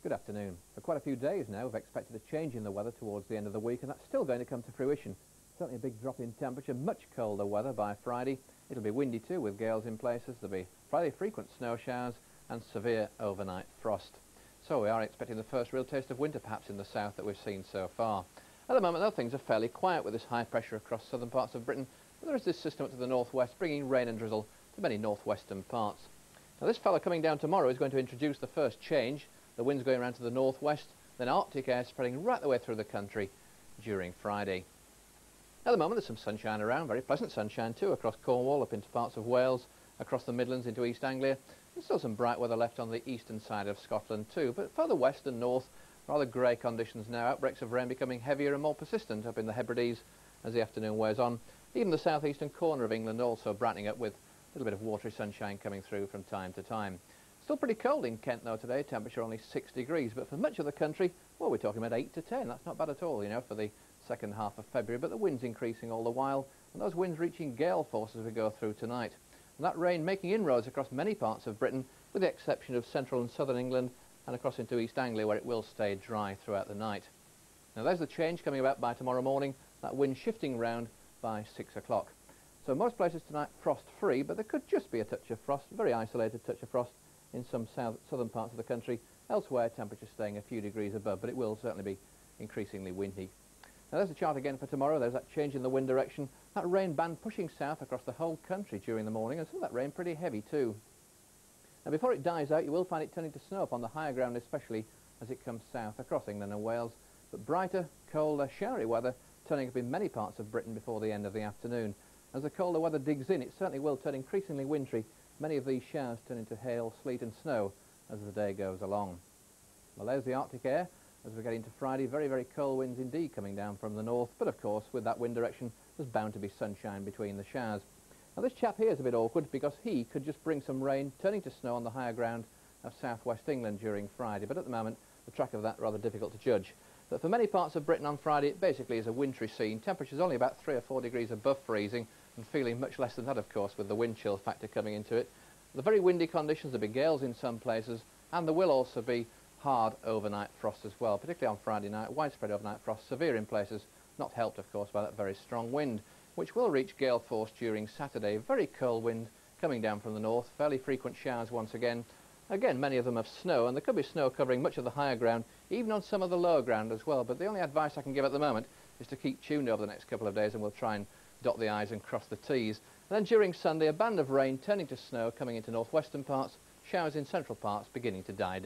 Good afternoon. For quite a few days now we've expected a change in the weather towards the end of the week, and that's still going to come to fruition. Certainly a big drop in temperature, much colder weather by Friday. It'll be windy too, with gales in places. There'll be fairly frequent snow showers and severe overnight frost. So we are expecting the first real taste of winter perhaps in the south that we've seen so far. At the moment though, things are fairly quiet with this high pressure across southern parts of Britain, but there is this system up to the northwest bringing rain and drizzle to many northwestern parts. Now this fella coming down tomorrow is going to introduce the first change. The wind's going around to the northwest, then Arctic air spreading right the way through the country during Friday. At the moment there's some sunshine around, very pleasant sunshine too, across Cornwall, up into parts of Wales, across the Midlands into East Anglia. There's still some bright weather left on the eastern side of Scotland too, but further west and north, rather grey conditions now, outbreaks of rain becoming heavier and more persistent up in the Hebrides as the afternoon wears on. Even the southeastern corner of England also brightening up with a little bit of watery sunshine coming through from time to time. Still pretty cold in Kent though today, temperature only 6 degrees, but for much of the country, well, we're talking about 8 to 10. That's not bad at all, you know, for the second half of February, but the wind's increasing all the while, and those winds reaching gale force as we go through tonight. And that rain making inroads across many parts of Britain, with the exception of central and southern England, and across into East Anglia, where it will stay dry throughout the night. Now there's the change coming about by tomorrow morning, that wind shifting round by 6 o'clock. So most places tonight frost-free, but there could just be a touch of frost, a very isolated touch of frost, in some southern parts of the country. Elsewhere, temperatures staying a few degrees above, but it will certainly be increasingly windy. Now there's the chart again for tomorrow. There's that change in the wind direction. That rain band pushing south across the whole country during the morning, and some of that rain pretty heavy too. Now before it dies out, you will find it turning to snow upon the higher ground, especially as it comes south across England and Wales. But brighter, colder, showery weather turning up in many parts of Britain before the end of the afternoon. As the colder weather digs in, it certainly will turn increasingly wintry. Many of these showers turn into hail, sleet and snow as the day goes along. Well, there's the Arctic air as we get into Friday. Very, very cold winds indeed coming down from the north, but of course with that wind direction there's bound to be sunshine between the showers. Now this chap here is a bit awkward because he could just bring some rain turning to snow on the higher ground of southwest England during Friday, but at the moment the track of that rather difficult to judge. But for many parts of Britain on Friday it basically is a wintry scene. Temperatures only about 3 or 4 degrees above freezing, and feeling much less than that of course with the wind chill factor coming into it. The very windy conditions, there'll be gales in some places, and there will also be hard overnight frost as well, particularly on Friday night. Widespread overnight frost, severe in places, not helped of course by that very strong wind, which will reach gale force during Saturday. Very cold wind coming down from the north, fairly frequent showers once again. Again, many of them of snow, and there could be snow covering much of the higher ground, even on some of the lower ground as well. But the only advice I can give at the moment is to keep tuned over the next couple of days, and we'll try and dot the I's and cross the T's. And then during Sunday, a band of rain turning to snow coming into northwestern parts, showers in central parts beginning to die down.